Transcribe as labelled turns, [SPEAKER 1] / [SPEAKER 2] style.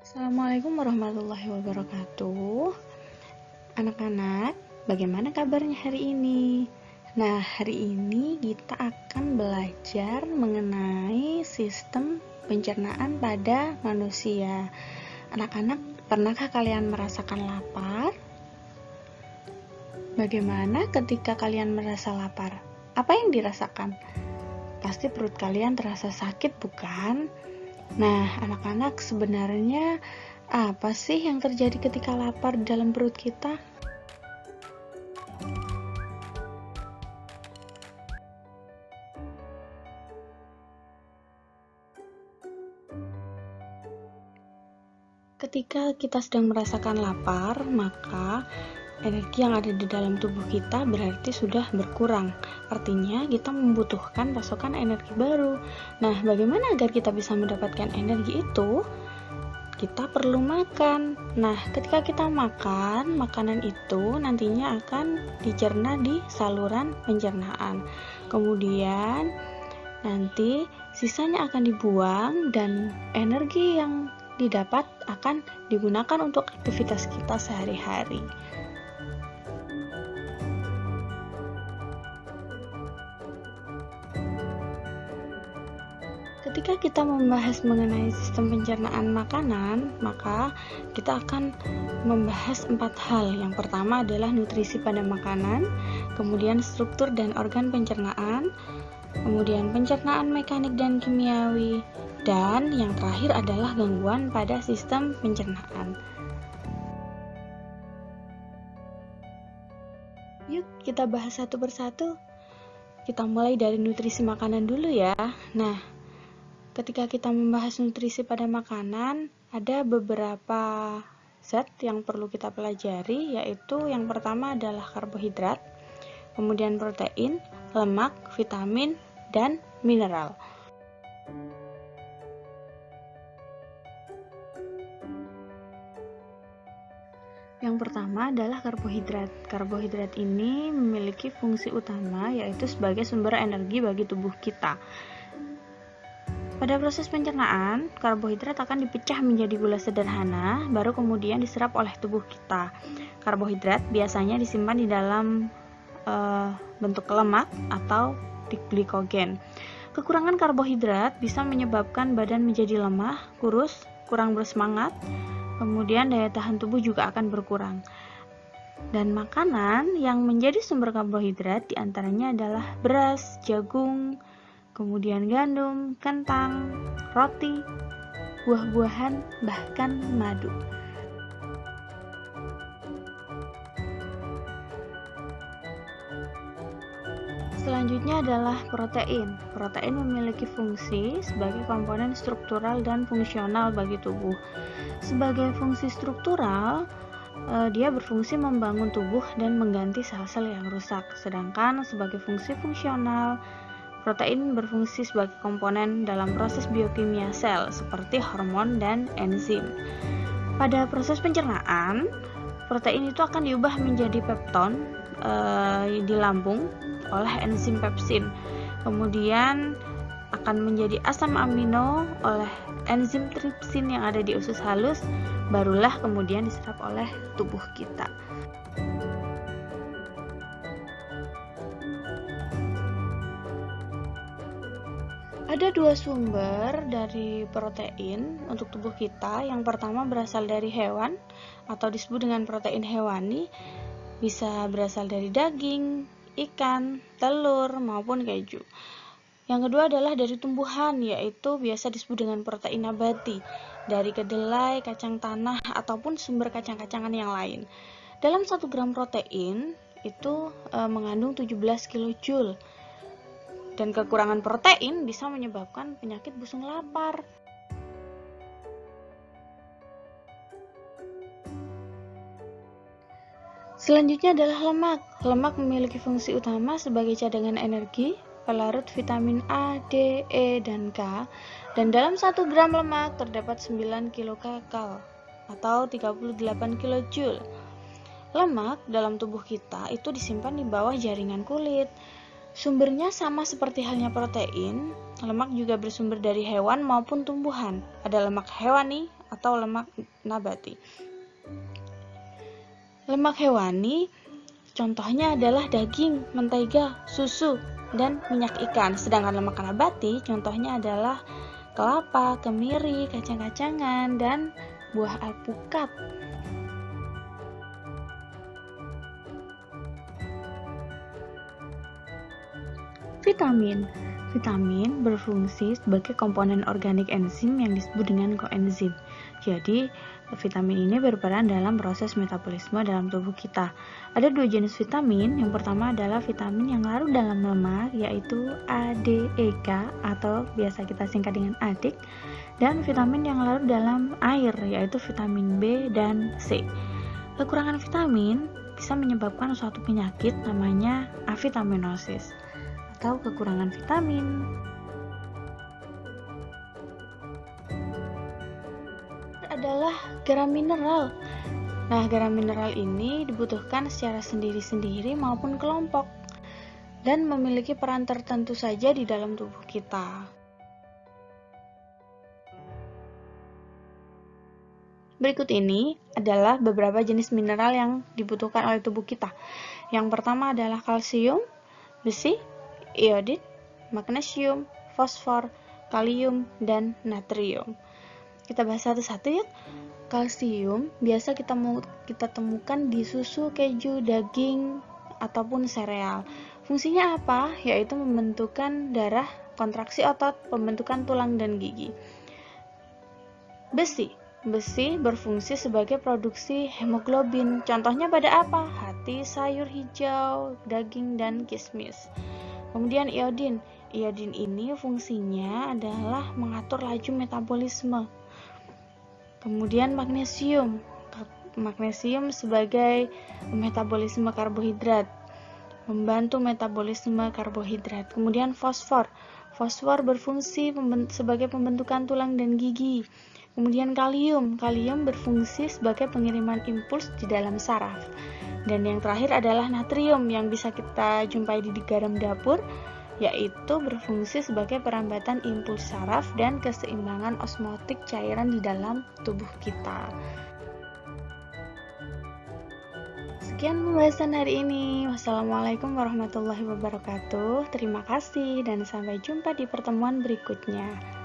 [SPEAKER 1] Assalamualaikum warahmatullahi wabarakatuh. Anak-anak, bagaimana kabarnya hari ini? Nah, hari ini kita akan belajar mengenai sistem pencernaan pada manusia. Anak-anak, pernahkah kalian merasakan lapar? Bagaimana ketika kalian merasa lapar? Apa yang dirasakan? Pasti perut kalian terasa sakit, bukan? Nah, anak-anak, sebenarnya apa sih yang terjadi ketika lapar di dalam perut kita? Ketika kita sedang merasakan lapar, maka energi yang ada di dalam tubuh kita berarti sudah berkurang. Artinya kita membutuhkan pasokan energi baru. Nah, bagaimana agar kita bisa mendapatkan energi itu? Kita perlu makan. Nah, ketika kita makan, makanan itu nantinya akan dicerna di saluran pencernaan. Kemudian nanti sisanya akan dibuang dan energi yang didapat akan digunakan untuk aktivitas kita sehari-hari. Ketika kita membahas mengenai sistem pencernaan makanan, maka kita akan membahas 4 hal. Yang pertama adalah nutrisi pada makanan, kemudian struktur dan organ pencernaan, kemudian pencernaan mekanik dan kimiawi, dan yang terakhir adalah gangguan pada sistem pencernaan. Yuk kita bahas satu persatu. Kita mulai dari nutrisi makanan dulu ya. Nah, ketika kita membahas nutrisi pada makanan, ada beberapa zat yang perlu kita pelajari, yaitu yang pertama adalah karbohidrat, kemudian protein, lemak, vitamin, dan mineral. Yang pertama adalah karbohidrat. Karbohidrat ini memiliki fungsi utama, yaitu sebagai sumber energi bagi tubuh kita. Pada proses pencernaan, karbohidrat akan dipecah menjadi gula sederhana, baru kemudian diserap oleh tubuh kita. Karbohidrat biasanya disimpan di dalam bentuk lemak atau di glikogen. Kekurangan karbohidrat bisa menyebabkan badan menjadi lemah, kurus, kurang bersemangat, kemudian daya tahan tubuh juga akan berkurang. Dan makanan yang menjadi sumber karbohidrat diantaranya adalah beras, jagung, kemudian gandum, kentang, roti, buah-buahan, bahkan madu. Selanjutnya adalah protein. Protein memiliki fungsi sebagai komponen struktural dan fungsional bagi tubuh. Sebagai fungsi struktural, dia berfungsi membangun tubuh dan mengganti sel-sel yang rusak. Sedangkan sebagai fungsi fungsional, protein berfungsi sebagai komponen dalam proses biokimia sel seperti hormon dan enzim. Pada proses pencernaan, protein itu akan diubah menjadi pepton di lambung oleh enzim pepsin. Kemudian akan menjadi asam amino oleh enzim tripsin yang ada di usus halus, barulah kemudian diserap oleh tubuh kita. Ada 2 sumber dari protein untuk tubuh kita. Yang pertama berasal dari hewan atau disebut dengan protein hewani, bisa berasal dari daging, ikan, telur, maupun keju. Yang kedua adalah dari tumbuhan, yaitu biasa disebut dengan protein nabati, dari kedelai, kacang tanah, ataupun sumber kacang-kacangan yang lain. Dalam 1 gram protein itu mengandung 17 kJ. Dan kekurangan protein bisa menyebabkan penyakit busung lapar. Selanjutnya adalah lemak. Lemak memiliki fungsi utama sebagai cadangan energi, pelarut vitamin A, D, E, dan K. Dan dalam 1 gram lemak terdapat 9 kilokal atau 38 kJ. Lemak dalam tubuh kita itu disimpan di bawah jaringan kulit. Sumbernya sama seperti halnya protein, lemak juga bersumber dari hewan maupun tumbuhan. Ada lemak hewani atau lemak nabati. Lemak hewani contohnya adalah daging, mentega, susu, dan minyak ikan. Sedangkan lemak nabati contohnya adalah kelapa, kemiri, kacang-kacangan, dan buah alpukat. Vitamin berfungsi sebagai komponen organik enzim yang disebut dengan koenzim. Jadi, vitamin ini berperan dalam proses metabolisme dalam tubuh kita. Ada 2 jenis vitamin. Yang pertama adalah vitamin yang larut dalam lemak, yaitu ADEK atau biasa kita singkat dengan ADIK, dan vitamin yang larut dalam air, yaitu vitamin B dan C. Kekurangan vitamin bisa menyebabkan suatu penyakit namanya avitaminosis atau kekurangan vitamin. Adalah garam mineral. Nah, garam mineral ini dibutuhkan secara sendiri-sendiri maupun kelompok dan memiliki peran tertentu saja di dalam tubuh kita. Berikut ini adalah beberapa jenis mineral yang dibutuhkan oleh tubuh kita. Yang pertama adalah kalsium, besi, iodin, magnesium, fosfor, kalium, dan natrium. Kita bahas satu-satu ya. Kalsium biasa kita temukan di susu, keju, daging, ataupun sereal. Fungsinya apa? Yaitu membentukkan darah, kontraksi otot, pembentukan tulang dan gigi. Besi berfungsi sebagai produksi hemoglobin. Contohnya pada apa? Hati, sayur hijau, daging, dan kismis. Kemudian iodin ini fungsinya adalah mengatur laju metabolisme. Kemudian magnesium sebagai metabolisme karbohidrat, membantu metabolisme karbohidrat. Kemudian fosfor berfungsi sebagai pembentukan tulang dan gigi. Kemudian kalium berfungsi sebagai pengiriman impuls di dalam saraf. Dan yang terakhir adalah natrium yang bisa kita jumpai di garam dapur, yaitu berfungsi sebagai perambatan impuls saraf dan keseimbangan osmotik cairan di dalam tubuh kita. Sekian pembahasan hari ini. Wassalamualaikum warahmatullahi wabarakatuh. Terima kasih dan sampai jumpa di pertemuan berikutnya.